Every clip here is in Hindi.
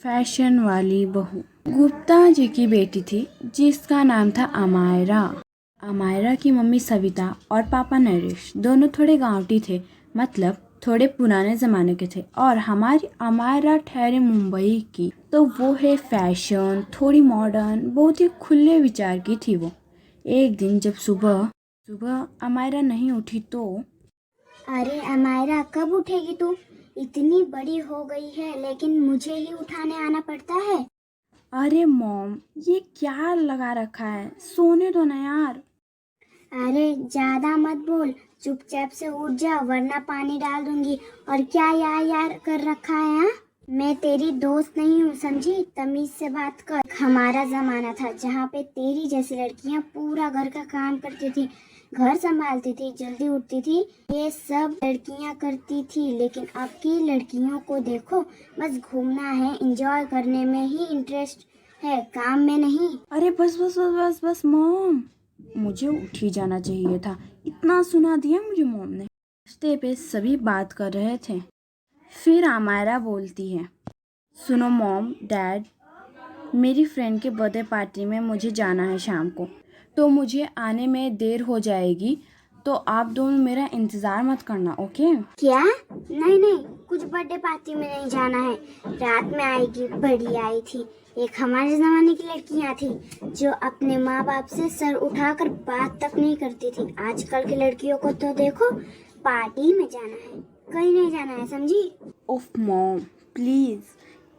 फैशन वाली बहू। गुप्ता जी की बेटी थी जिसका नाम था अमायरा। अमायरा की मम्मी सविता और पापा नरेश दोनों थोड़े गांवटी थे, मतलब थोड़े पुराने ज़माने के थे। और हमारी अमायरा ठहरे मुंबई की, तो वो है फैशन, थोड़ी मॉडर्न, बहुत ही खुले विचार की थी वो। एक दिन जब सुबह सुबह अमायरा नहीं उठी तो अरे अमायरा, कब उठेगी तू? इतनी बड़ी हो गई है लेकिन मुझे ही उठाने आना पड़ता है। अरे मॉम, ये क्या लगा रखा है, सोने दो ना यार। अरे ज्यादा मत बोल, चुपचाप से उठ जा वरना पानी डाल दूंगी। और क्या यार यार कर रखा है? हाँ, मैं तेरी दोस्त नहीं हूँ, समझी? तमीज से बात कर। हमारा जमाना था जहाँ पे तेरी जैसी लड़कियाँ पूरा घर का काम करती थी, घर संभालती थी, जल्दी उठती थी। ये सब लड़कियाँ करती थी, लेकिन अब की लड़कियों को देखो, बस घूमना है, एंजॉय करने में ही इंटरेस्ट है, काम में नहीं। अरे बस बस बस बस बस मॉम, मुझे उठ ही जाना चाहिए था, इतना सुना दिया मुझे मॉम ने। रास्ते पे सभी बात कर रहे थे, फिर अमायरा बोलती है, सुनो मॉम डैड, मेरी फ्रेंड के बर्थडे पार्टी में मुझे जाना है शाम को, तो मुझे आने में देर हो जाएगी, तो आप दोनों मेरा इंतज़ार मत करना, ओके? क्या? नहीं नहीं, कुछ बर्थडे पार्टी में नहीं जाना है, रात में आएगी। बड़ी आई थी, एक हमारे जमाने की लड़कियां थी जो अपने माँ बाप से सर उठाकर बात तक नहीं करती थी। आजकल की लड़कियों को तो देखो, पार्टी में जाना है, कहीं नहीं जाना है, समझी? ओफ मॉम प्लीज़,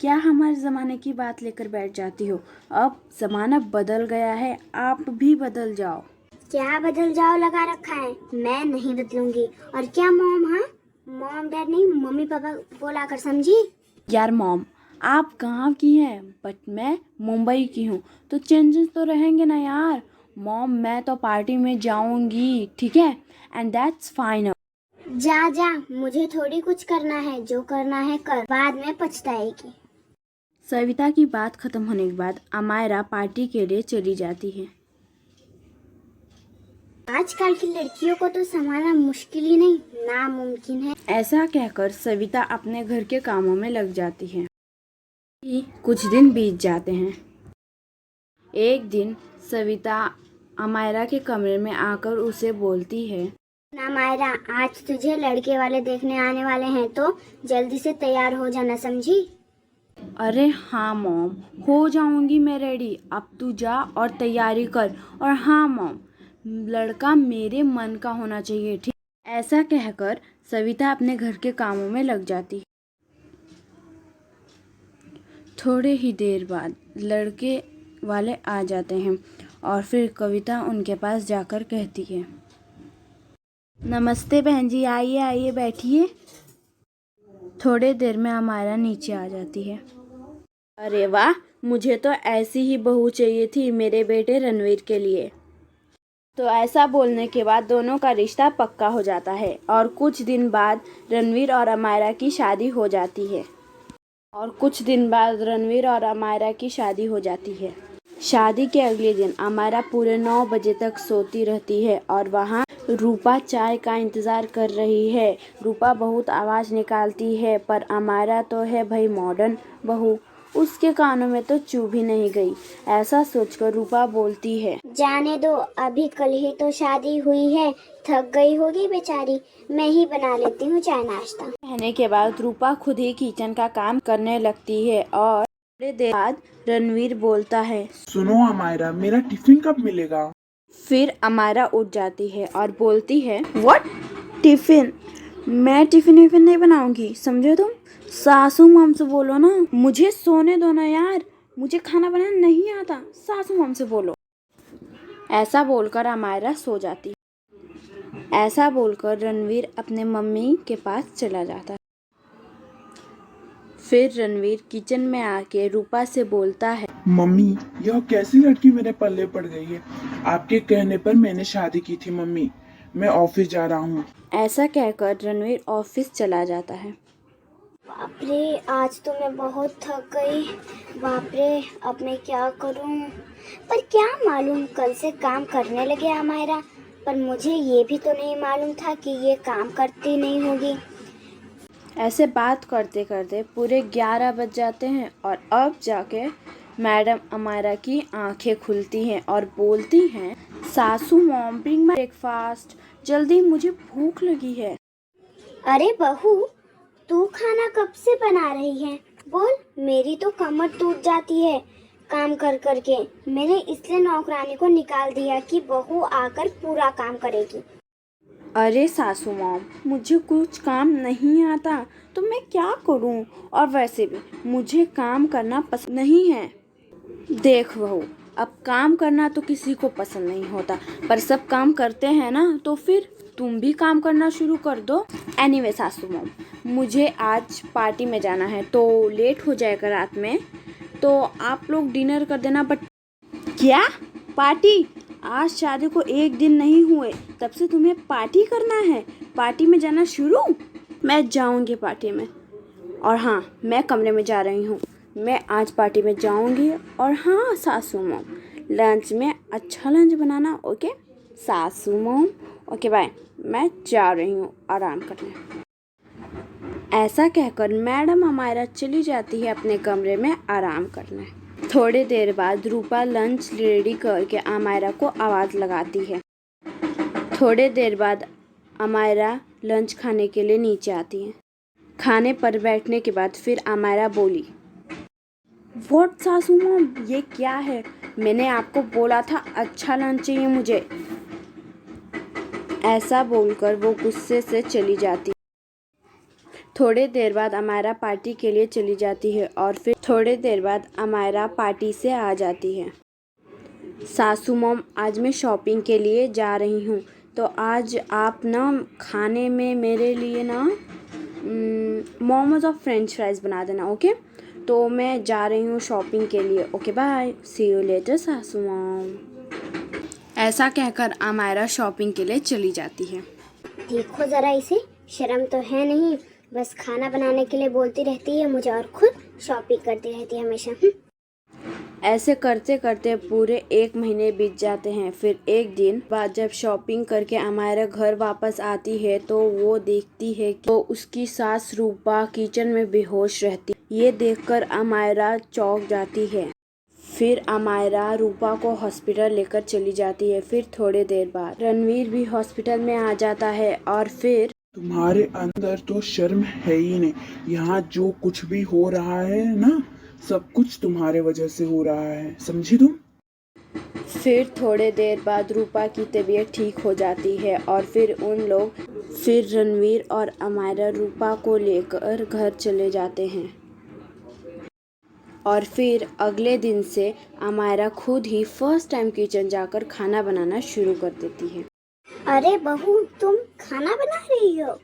क्या हमारे ज़माने की बात लेकर बैठ जाती हो? अब ज़माना बदल गया है, आप भी बदल जाओ। क्या बदल जाओ लगा रखा है? मैं नहीं बदलूंगी। और क्या मॉम? हाँ, मॉम डैड नहीं, मम्मी पापा बोला कर, समझी? यार मॉम, आप गांव की हैं बट मैं मुंबई की हूँ, तो चेंजेस तो रहेंगे ना यार। मॉम मैं तो पार्टी में जाऊंगी, ठीक है, एंड दैट्स फाइन। जा जा, मुझे थोड़ी कुछ करना है, जो करना है कर, बाद में पछताएगी। सविता की बात खत्म होने के बाद अमायरा पार्टी के लिए चली जाती है। आजकल की लड़कियों को तो संभालना मुश्किल ही नहीं, नामुमकिन है। ऐसा कहकर सविता अपने घर के कामों में लग जाती है। कुछ दिन बीत जाते हैं। एक दिन सविता अमायरा के कमरे में आकर उसे बोलती है, ना मायरा, आज तुझे लड़के वाले देखने आने वाले हैं, तो जल्दी से तैयार हो जाना, समझी? अरे हाँ मॉम, हो जाऊंगी मैं रेडी, अब तू जा और तैयारी कर। और हाँ मॉम, लड़का मेरे मन का होना चाहिए, ठीक? ऐसा कहकर सविता अपने घर के कामों में लग जाती। थोड़े ही देर बाद लड़के वाले आ जाते हैं और फिर कविता उनके पास जाकर कहती है, नमस्ते बहन जी, आइए आइए बैठिए। थोड़े देर में हमारा नीचे आ जाती है। अरे वाह, मुझे तो ऐसी ही बहू चाहिए थी मेरे बेटे रणवीर के लिए। तो ऐसा बोलने के बाद दोनों का रिश्ता पक्का हो जाता है और कुछ दिन बाद रणवीर और अमायरा की शादी हो जाती है। शादी के अगले दिन अमायरा पूरे 9 बजे तक सोती रहती है और वहाँ रूपा चाय का इंतज़ार कर रही है। रूपा बहुत आवाज़ निकालती है, पर अमायरा तो है भाई मॉडर्न बहू, उसके कानों में तो चुभ ही नहीं गई। ऐसा सोचकर रूपा बोलती है, जाने दो, अभी कल ही तो शादी हुई है, थक गई होगी बेचारी, मैं ही बना लेती हूँ चाय नाश्ता। कहने के बाद रूपा खुद ही किचन का काम करने लगती है और थोड़ी देर बाद रणवीर बोलता है, सुनो अमायरा, मेरा टिफिन कब मिलेगा? फिर अमायरा उठ जाती है और बोलती है, व्हाट टिफिन? मैं टिफिन विफिन नहीं बनाऊंगी, समझो तुम? सासू मॉम से बोलो ना, मुझे सोने दो ना यार, मुझे खाना बनाना नहीं आता, सासू मॉम से बोलो। ऐसा बोलकर अमायरा सो जाती है। ऐसा बोलकर रणवीर अपने मम्मी के पास चला जाता है। फिर रणवीर किचन में आके रूपा से बोलता है, मम्मी, यह कैसी लड़की मेरे पल्ले पड़ गई है? आपके कहने पर मैंने शादी की थी मम्मी, मैं ऑफिस जा रहा हूँ। ऐसा कहकर रणवीर ऑफिस चला जाता है। बाप रे, आज तो मैं बहुत थक गई। बाप रे, अब मैं क्या करूं? पर क्या मालूम, कल से काम करने लगे अमायरा, पर मुझे ये भी तो नहीं मालूम था कि ये काम करती नहीं होगी। ऐसे बात करते करते पूरे 11 बज जाते हैं और अब जाके मैडम अमायरा की आंखें खुलती हैं और बोलती हैं, सासू मॉम ब्रिंग माय ब्रेकफास्ट, जल्दी मुझे भूख लगी है। अरे बहू, तू खाना कब से बना रही है? बोल, मेरी तो कमर टूट जाती है काम कर कर के। मैंने इसलिए नौकरानी को निकाल दिया कि बहू आकर पूरा काम करेगी। अरे सासू मॉम, मुझे कुछ काम नहीं आता तो मैं क्या करूं, और वैसे भी मुझे काम करना पसंद नहीं है। देख बहू, अब काम करना तो किसी को पसंद नहीं होता, पर सब काम करते हैं ना, तो फिर तुम भी काम करना शुरू कर दो। एनीवे सासू मॉम, मुझे आज पार्टी में जाना है तो लेट हो जाएगा रात में, तो आप लोग डिनर कर देना। बट क्या पार्टी? आज शादी को 1 दिन नहीं हुए तब से तुम्हें पार्टी करना है? पार्टी में जाना शुरू? मैं जाऊंगी पार्टी में, और हाँ, मैं कमरे में जा रही हूँ। मैं आज पार्टी में जाऊंगी। और हाँ सासू मॉम, लंच में अच्छा लंच बनाना, ओके सासू मॉम? ओके बाय, मैं जा रही हूँ आराम करने। ऐसा कहकर मैडम अमायरा चली जाती है अपने कमरे में आराम करने। थोड़ी देर बाद रूपा लंच रेडी करके अमायरा को आवाज़ लगाती है। थोड़ी देर बाद अमायरा लंच खाने के लिए नीचे आती है। खाने पर बैठने के बाद फिर अमायरा बोली, व्हाट सासू मॉम, ये क्या है? मैंने आपको बोला था अच्छा लंच चाहिए मुझे। ऐसा बोलकर वो गुस्से से चली जाती। थोड़ी देर बाद अमायरा पार्टी के लिए चली जाती है और फिर थोड़ी देर बाद अमायरा पार्टी से आ जाती है। सासू मॉम, आज मैं शॉपिंग के लिए जा रही हूँ, तो आज आप ना खाने में मेरे लिए ना मोमोज और फ्रेंच फ्राइज़ बना देना, ओके? तो मैं जा रही हूँ शॉपिंग के लिए, okay bye, see you later सासू मॉम। ऐसा कहकर अमायरा शॉपिंग के लिए चली जाती है। देखो जरा इसे, शर्म तो है नहीं, बस खाना बनाने के लिए बोलती रहती है मुझे और खुद शॉपिंग करती रहती है हमेशा। ऐसे करते करते पूरे 1 महीने बीत जाते हैं। फिर एक दिन बाद जब शॉपिंग करके अमायरा घर वापस आती है तो वो देखती है कि तो उसकी सास रूपा किचन में बेहोश रहती। ये देखकर अमायरा चौंक जाती है। फिर अमायरा रूपा को हॉस्पिटल लेकर चली जाती है। फिर थोड़ी देर बाद रणवीर भी हॉस्पिटल में आ जाता है और फिर तुम्हारे अंदर तो शर्म है ही नहीं। यहाँ जो कुछ भी हो रहा है ना, सब कुछ तुम्हारे वजह से हो रहा है, समझी तुम? फिर थोड़ी देर बाद रूपा की तबीयत ठीक हो जाती है और फिर रणवीर और अमायरा रूपा को लेकर घर चले जाते हैं। और फिर अगले दिन से अमायरा खुद ही फर्स्ट टाइम किचन जाकर खाना बनाना शुरू कर देती है। अरे बहू, तुम खाना बना रही हो?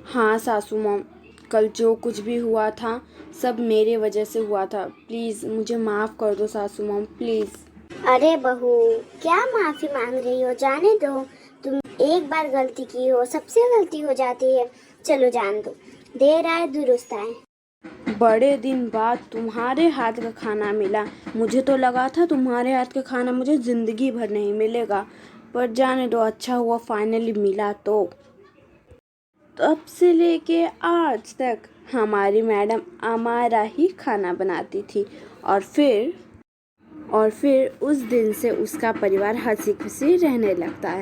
हाँ सासू मॉम, कल जो कुछ भी हुआ था सब मेरे वजह से हुआ था। प्लीज़ मुझे माफ़ कर दो सासू मॉम, प्लीज़। अरे बहू, क्या माफी मांग रही हो? जाने दो, तुम एक बार गलती की हो, सबसे गलती हो जाती है। चलो जान दो, देर आए दुरुस्त आए। बड़े दिन बाद तुम्हारे हाथ का खाना मिला। मुझे तो लगा था तुम्हारे हाथ का खाना मुझे ज़िंदगी भर नहीं मिलेगा, पर जाने दो, अच्छा हुआ फाइनली मिला। तो तब से लेके आज तक हमारी मैडम अमायरा ही खाना बनाती थी। और फिर उस दिन से उसका परिवार हंसी खुशी रहने लगता है।